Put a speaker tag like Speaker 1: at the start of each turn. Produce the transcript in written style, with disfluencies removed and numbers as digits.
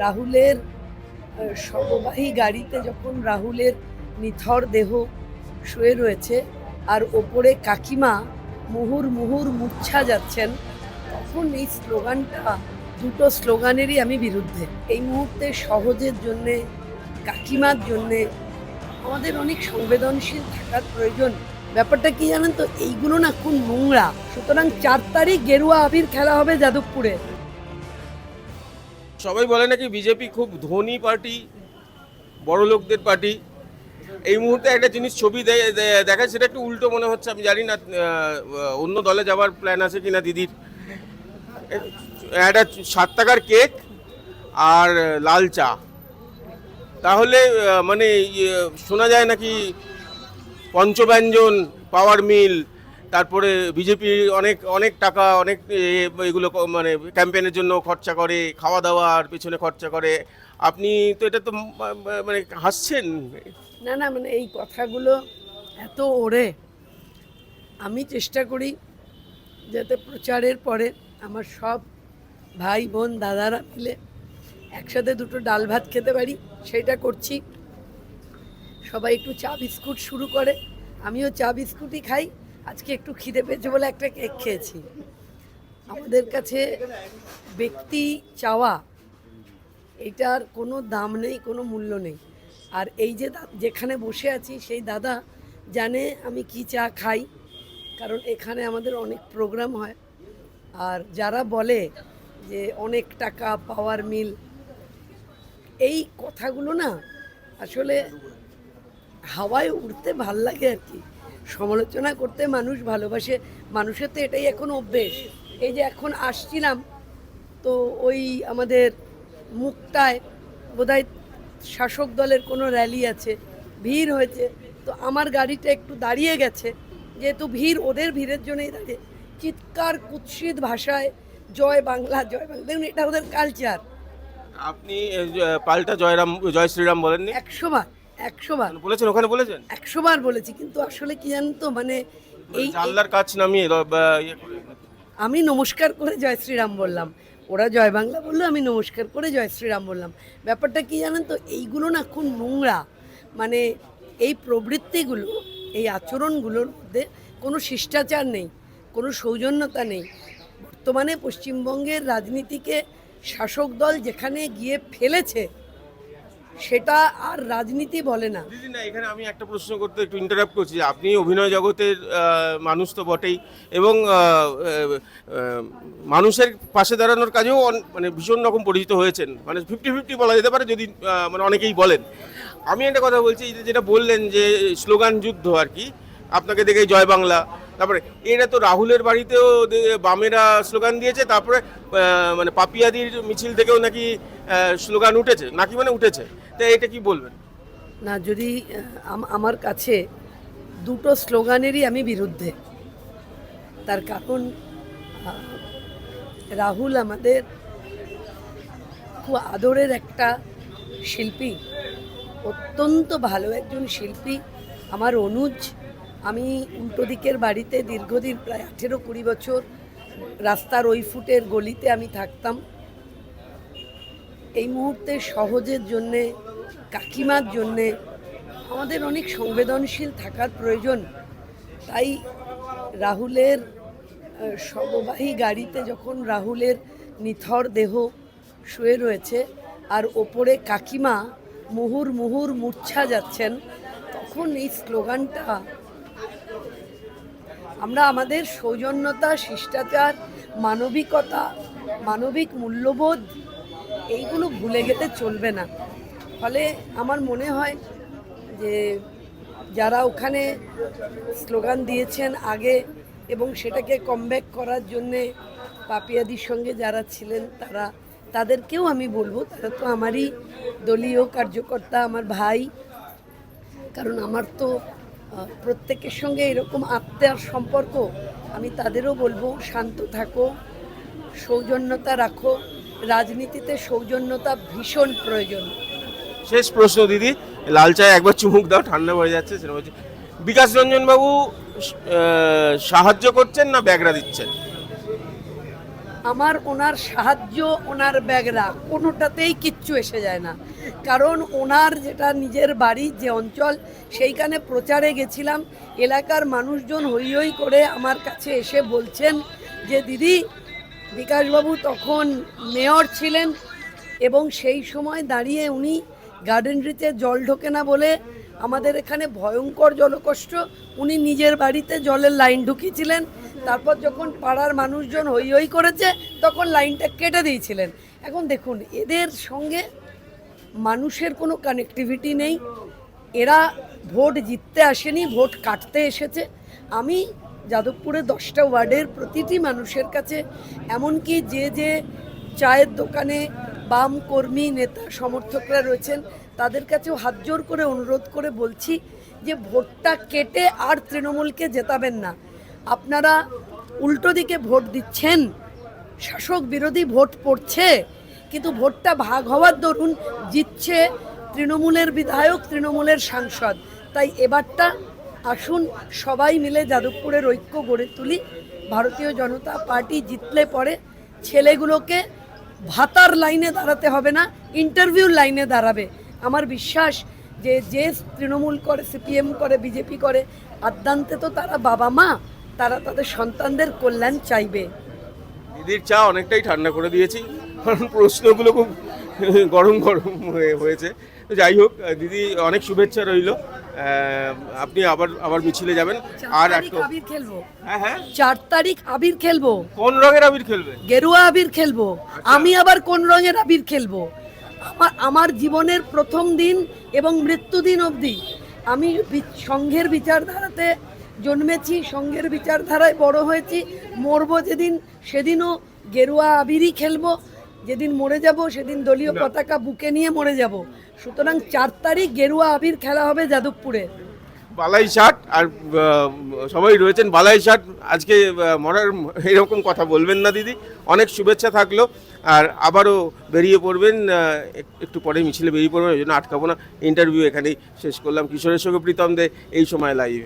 Speaker 1: রাহুলের সর্ববাহী গাড়িতে যখন রাহুলের নিথর দেহ শুয়ে রয়েছে আর ওপরে কাকিমা মুহুর মুহুর মূর্ছা যাচ্ছেন, তখন এই স্লোগানটা, দুটো স্লোগানেরই আমি বিরুদ্ধে। এই মুহূর্তে সহজের জন্যে, কাকিমার জন্যে আমাদের অনেক সংবেদনশীল থাকার প্রয়োজন। ব্যাপারটা কি জানেন তো, এইগুলো না খুব নোংরা। সুতরাং 4 তারিখ গেরুয়া আবির খেলা হবে যাদবপুরে।
Speaker 2: সবাই বলে নাকি বিজেপি খুব ধনী পার্টি, বড় লোকদের পার্টি। এই মুহূর্তে একটা জিনিস ছবি দেখায়, সেটা একটু উল্টো মনে হচ্ছে। আমি জানি না অন্য দলে যাওয়ার প্ল্যান আছে কিনা দিদির। একটা 7 টাকার কেক আর লাল চা, তাহলে মানে শোনা যায় নাকি পঞ্চব্যঞ্জন, পাওয়ার মিল, তারপরে বিজেপি অনেক অনেক টাকা, অনেক এগুলো মানে ক্যাম্পেইনের জন্য খরচা করে, খাওয়া দাওয়ার পেছনে খরচা করে। আপনি তো এটা তো মানে হাসছেন।
Speaker 1: না না, মানে এই কথাগুলো এত ওড়ে। আমি চেষ্টা করি যাতে প্রচারের পরে আমার সব ভাই বোন দাদারা মিলে একসাথে দুটো ডাল ভাত খেতে পারি, সেইটা করছি। সবাই একটু চা বিস্কুট শুরু করে, আমিও চা বিস্কুটই খাই। আজকে একটু খিদে পেয়েছে বলে একটা কেক খেয়েছি। আমাদের কাছে ব্যক্তি চাওয়া, এটার কোনো দাম নেই, কোনো মূল্য নেই। আর এই যে যেখানে বসে আছি সেই দাদা জানে আমি কি চা খাই, কারণ এখানে আমাদের অনেক প্রোগ্রাম হয়। আর যারা বলে যে অনেক টাকা, পাওয়ার মিল, এই কথাগুলো না আসলে হাওয়ায় উড়তে ভাল লাগে আর কি। সমালোচনা করতে মানুষ ভালোবাসে, মানুষের তো এটাই এখন অভ্যেস। এই যে এখন আসছিলাম, তো ওই আমাদের মুখটায় বোধহয় শাসক দলের কোনো র্যালি আছে, ভিড় হয়েছে, তো আমার গাড়িটা একটু দাঁড়িয়ে গেছে। যেহেতু ভিড়, ওদের ভিড়ের জন্যই দাঁড়িয়ে চিৎকার কুৎসিত ভাষায় জয় বাংলা, জয় বাংলা। দেখুন, এটা ওদের কালচার।
Speaker 2: আপনি পাল্টা জয় শ্রীরাম বলেননি?
Speaker 1: 100 বার, 100 বার
Speaker 2: বলেছেন, ওখানে বলেছেন?
Speaker 1: 100 বার বলেছি, কিন্তু আসলে কি জানেন তো, মানে এই
Speaker 2: জানলার কাছ নামিয়ে ইয়ে করে।
Speaker 1: আমি নমস্কার করে জয় শ্রীরাম বললাম, ওরা জয় বাংলা বললো, আমি নমস্কার করে জয় শ্রীরাম বললাম। ব্যাপারটা কি জানেন তো, এইগুলো না খুব নোংরা। মানে এই প্রবৃত্তিগুলো, এই আচরণগুলোর মধ্যে কোনো শিষ্টাচার নেই, কোনো সৌজন্যতা নেই। বর্তমানে পশ্চিমবঙ্গের রাজনীতিকে শাসক দল যেখানে গিয়ে ফেলেছে, সেটা আর রাজনীতি বলে না।
Speaker 2: দিদি না, এখানে আমি একটা প্রশ্ন করতে একটু ইন্টারাপ্ট করছি। আপনি অভিনয় জগতের মানুষ তো বটেই, এবং মানুষের পাশে দাঁড়ানোর কাজেও মানে ভীষণ রকম পরিচিত হয়েছেন। মানে 50-50 বলা যেতে পারে, যদি মানে অনেকেই বলেন। আমি একটা কথা বলছি, এই যেটা বললেন যে স্লোগান যুদ্ধ আর কি, আপনাকে দেখে জয় বাংলা, তারপরে এটা তো রাহুলের বাড়িতেও বামেরা স্লোগান দিয়েছে, তারপরে মানে পাপিয়াদির মিছিল থেকেও নাকি স্লোগান উঠেছে, নাকি মানে উঠেছে। তো এটা কি বলবেন?
Speaker 1: না, যদি আমার কাছে দুটো স্লোগানেরই আমি বিরুদ্ধে। তার কারণ রাহুল আমাদের খুব আদরের একটা শিল্পী, অত্যন্ত ভালো একজন শিল্পী। আমার অনুজ, আমি উল্টো দিকের বাড়িতে দীর্ঘদিন, প্রায় 18-20 বছর রাস্তার ওই ফুটের গলিতে আমি থাকতাম। এই মুহূর্তে সহজের জন্যে, কাকিমার জন্যে আমাদের অনেক সংবেদনশীল থাকার প্রয়োজন। তাই রাহুলের সর্ববাহী গাড়িতে যখন রাহুলের নিথর দেহ শুয়ে রয়েছে আর ওপরে কাকিমা মুহুর মুহুর মূর্ছা যাচ্ছেন, তখন এই স্লোগানটা, আমরা আমাদের সৌজন্যতা, শিষ্টাচার, মানবিকতা, মানবিক মূল্যবোধ, এইগুলো ভুলে গেলে চলবে না। ফলে আমার মনে হয় যে যারা ওখানে স্লোগান দিয়েছেন আগে এবং সেটাকে কমব্যাক করার জন্যে পাপিয়াদির সঙ্গে যারা ছিলেন, তাদেরকেও আমি বলবো, তারা তো আমারই দলীয় কার্যকর্তা, আমার ভাই। কারণ আমার তো প্রত্যেকের সঙ্গে এরকম আত্মার সম্পর্ক। আমি তাদেরও বলবো, শান্ত থাকো, সৌজন্যতা রাখো। রাজনীতিতে সৌজন্যতা ভীষণ প্রয়োজন।
Speaker 2: শেষ প্রশ্ন দিদি, লাল চায় একবার চুমুক দাও, ঠান্ডা হয়ে যাচ্ছে। সেটা বলছি, বিকাশ রঞ্জন বাবু সাহায্য করছেন না ব্যাগরা দিচ্ছেন?
Speaker 1: আমার ওনার সাহায্য, ওনার ব্যাগরা কোনোটাতেই কিচ্ছু এসে যায় না। কারণ ওনার যেটা নিজের বাড়ি, যে অঞ্চল, সেইখানে প্রচারে গেছিলাম, এলাকার মানুষজন হই হই করে আমার কাছে এসে বলছেন যে দিদি, বিকাশবাবু তখন মেয়র ছিলেন এবং সেই সময় দাঁড়িয়ে উনি গার্ডেন রিচে জল ঢোকে না বলে আমাদের এখানে ভয়ঙ্কর জলকষ্ট, উনি নিজের বাড়িতে জলের লাইন ঢুকিয়েছিলেন। তারপর যখন পাড়ার মানুষজন হই হই করেছে তখন লাইনটা কেটে দিয়েছিলেন। এখন দেখুন, এদের সঙ্গে মানুষের কোনো কানেক্টিভিটি নেই। এরা ভোট জিততে আসেনি, ভোট কাটতে এসেছে। আমি যাদবপুরে 10টা ওয়ার্ডের প্রতিটি মানুষের কাছে, এমনকি যে চায়ের দোকানে বাম কর্মী, নেতা, সমর্থকরা রয়েছেন, তাদের কাছেও হাত জোর করে অনুরোধ করে বলছি যে ভোটটা কেটে আর তৃণমূলকে জেতাবেন না। আপনারা উল্টো দিকে ভোট দিচ্ছেন, শাসক বিরোধী ভোট পড়ছে, কিন্তু ভোটটা ভাগ হওয়ার দরুন জিতছে তৃণমূলের বিধায়ক, তৃণমূলের সাংসদ। তাই এবারটা আসুন সবাই মিলে যাদবপুরের ঐক্য গড়ে তুলি। ভারতীয় জনতা পার্টি জিতলে পরে ছেলেগুলোকে ভাতার লাইনে দাঁড়াতে হবে না, ইন্টারভিউর লাইনে দাঁড়াবে। আমার বিশ্বাস যে তৃণমূল করে, সিপিএম করে, বিজেপি করে, আদ্যান্তে তো তারা বাবা মা, তারা তাদের সন্তানদের কল্যাণ চাইবে।
Speaker 2: দিদির চা অনেকটাই ঠান্ডা করে দিয়েছি, কারণ প্রশ্নগুলো খুব গরম গরম হয়েছে। তো যাই হোক, দিদি অনেক শুভেচ্ছা রইল। আপনি আবার মিছিলে যাবেন। আর একটা
Speaker 1: আবির খেলবো,
Speaker 2: হ্যাঁ
Speaker 1: 4 তারিখ আবির খেলবো।
Speaker 2: কোন রঙের আবির খেলবেন?
Speaker 1: গেরুয়া আবির খেলবো। আমি আবার কোন রঙের আবির খেলবো? আমার জীবনের প্রথম দিন এবং মৃত্যুদিন অবধি আমি সংঘের বিচারধারাতে জন্মেছি, সংঘের বিচারধারায় বড় হয়েছি। মরবো যেদিন, সেদিনও গেরুয়া আবিরই খেলবো। যেদিন মরে যাব সেদিন দলীয় পতাকা বুকে নিয়ে মরে যাব। সুতরাং 4 তারিখ গেরুয়া আবির খেলা হবে যাদবপুরে।
Speaker 2: বালাই শার্ট আর সবাই রয়েছেন বালাই শার্ট, আজকে মরার এরকম কথা বলবেন না দিদি। অনেক শুভেচ্ছা থাকলো। আর আবারও বেরিয়ে পড়বেন, একটু পরে মিছিলে বেরিয়ে পড়বেন, ওই জন্য আটকাবো না। ইন্টারভিউ এখানেই শেষ করলাম। কিশোরের সঙ্গে প্রীতম দে, এই সময় লাইভ।